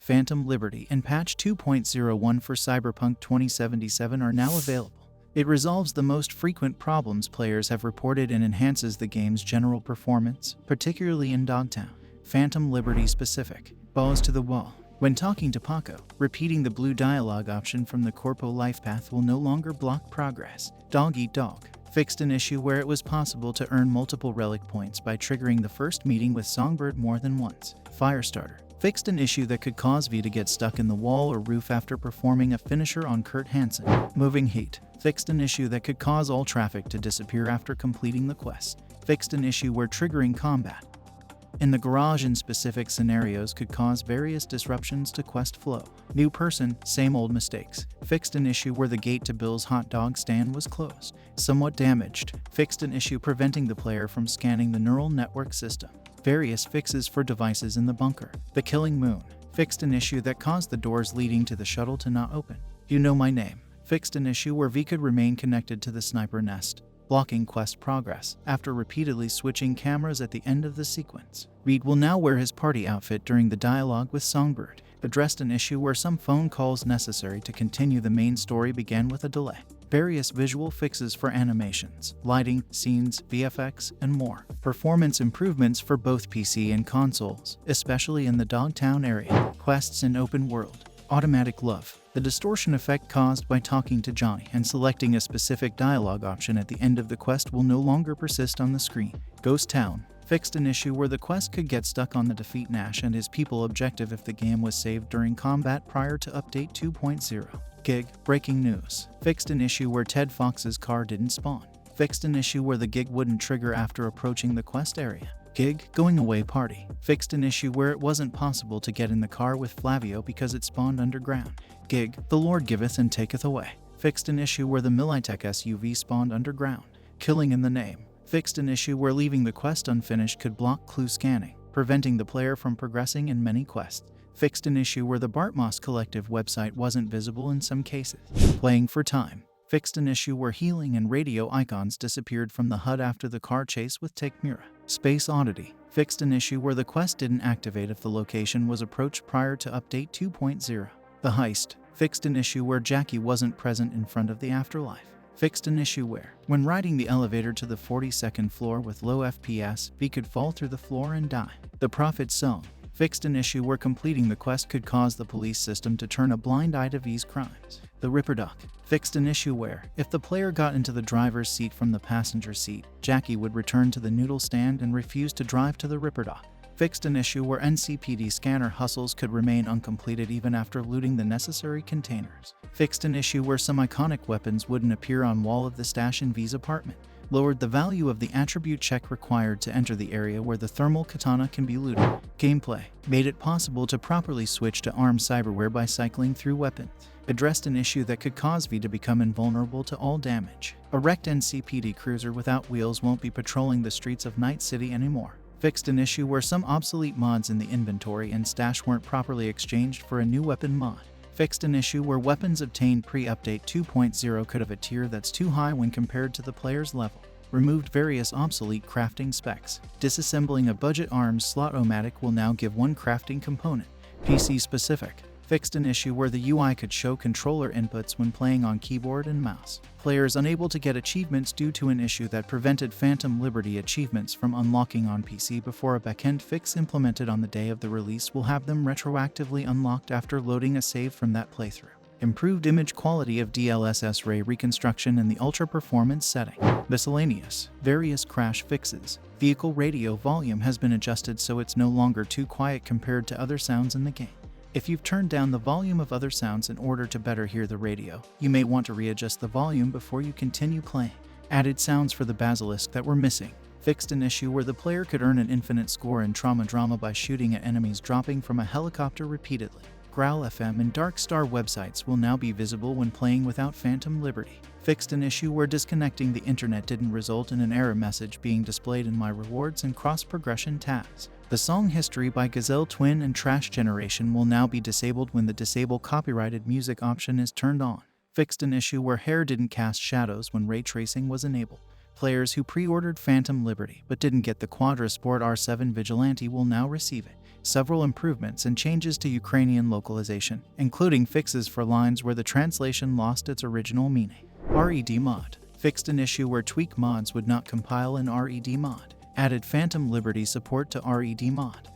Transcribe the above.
Phantom Liberty and Patch 2.01 for Cyberpunk 2077 are now available. It resolves the most frequent problems players have reported and enhances the game's general performance, particularly in Dogtown. Phantom Liberty specific. Balls to the wall. When talking to Paco, repeating the blue dialogue option from the Corpo life path will no longer block progress. Dog eat dog. Fixed an issue where it was possible to earn multiple relic points by triggering the first meeting with Songbird more than once. Firestarter. Fixed an issue that could cause V to get stuck in the wall or roof after performing a finisher on Kurt Hansen. Moving heat. Fixed an issue that could cause all traffic to disappear after completing the quest. Fixed an issue where triggering combat in the garage in specific scenarios could cause various disruptions to quest flow. New person, same old mistakes. Fixed an issue where the gate to Bill's hot dog stand was closed. Somewhat damaged. Fixed an issue preventing the player from scanning the neural network system. Various fixes for devices in the bunker. The Killing Moon. Fixed an issue that caused the doors leading to the shuttle to not open. You Know My Name. Fixed an issue where V could remain connected to the sniper nest, blocking quest progress after repeatedly switching cameras at the end of the sequence. Reed will now wear his party outfit during the dialogue with Songbird. Addressed an issue where some phone calls necessary to continue the main story began with a delay. Various visual fixes for animations, lighting, scenes, VFX, and more. Performance improvements for both PC and consoles, especially in the Dogtown area. Quests in open world. Automatic love. The distortion effect caused by talking to Johnny and selecting a specific dialogue option at the end of the quest will no longer persist on the screen. Ghost Town. Fixed an issue where the quest could get stuck on the defeat Nash and his people objective if the game was saved during combat prior to update 2.0. Gig. Breaking news. Fixed an issue where Ted Fox's car didn't spawn. Fixed an issue where the gig wouldn't trigger after approaching the quest area. Gig. Going away party. Fixed an issue where it wasn't possible to get in the car with Flavio because it spawned underground. Gig. The Lord giveth and taketh away. Fixed an issue where the Militech SUV spawned underground. Killing in the Name. Fixed an issue where leaving the quest unfinished could block clue scanning, preventing the player from progressing in many quests. Fixed an issue where the Bartmoss Collective website wasn't visible in some cases. Playing for time. Fixed an issue where healing and radio icons disappeared from the HUD after the car chase with Takemura. Space Oddity. Fixed an issue where the quest didn't activate if the location was approached prior to update 2.0. The Heist. Fixed an issue where Jackie wasn't present in front of the afterlife. Fixed an issue where, when riding the elevator to the 42nd floor with low FPS, V could fall through the floor and die. The Prophet's Song. Fixed an issue where completing the quest could cause the police system to turn a blind eye to V's crimes. The Ripper Duck. Fixed an issue where, if the player got into the driver's seat from the passenger seat, Jackie would return to the noodle stand and refuse to drive to the Ripper Duck. Fixed an issue where NCPD scanner hustles could remain uncompleted even after looting the necessary containers. Fixed an issue where some iconic weapons wouldn't appear on wall of the stash in V's apartment. Lowered the value of the attribute check required to enter the area where the thermal katana can be looted. Gameplay. Made it possible to properly switch to ARM cyberware by cycling through weapons. Addressed an issue that could cause V to become invulnerable to all damage. A wrecked NCPD cruiser without wheels won't be patrolling the streets of Night City anymore. Fixed an issue where some obsolete mods in the inventory and stash weren't properly exchanged for a new weapon mod. Fixed an issue where weapons obtained pre-update 2.0 could have a tier that's too high when compared to the player's level. Removed various obsolete crafting specs. Disassembling a budget ARMS slot-o-matic will now give one crafting component. PC specific. Fixed an issue where the UI could show controller inputs when playing on keyboard and mouse. Players unable to get achievements due to an issue that prevented Phantom Liberty achievements from unlocking on PC before a backend fix implemented on the day of the release will have them retroactively unlocked after loading a save from that playthrough. Improved image quality of DLSS ray reconstruction in the ultra performance setting. Miscellaneous. Various crash fixes. Vehicle radio volume has been adjusted so it's no longer too quiet compared to other sounds in the game. If you've turned down the volume of other sounds in order to better hear the radio, you may want to readjust the volume before you continue playing. Added sounds for the basilisk that were missing. Fixed an issue where the player could earn an infinite score in Trauma Drama by shooting at enemies dropping from a helicopter repeatedly. Growl FM and Dark Star websites will now be visible when playing without Phantom Liberty. Fixed an issue where disconnecting the internet didn't result in an error message being displayed in My Rewards and cross-progression tabs. The song History by Gazelle Twin and Trash Generation will now be disabled when the Disable Copyrighted Music option is turned on. Fixed an issue where hair didn't cast shadows when ray tracing was enabled. Players who pre-ordered Phantom Liberty but didn't get the Quadra Sport R7 Vigilante will now receive it. several improvements and changes to Ukrainian localization, including fixes for lines where the translation lost its original meaning. RED mod fixed an issue where tweak mods would not compile in RED mod, added Phantom Liberty support to RED mod,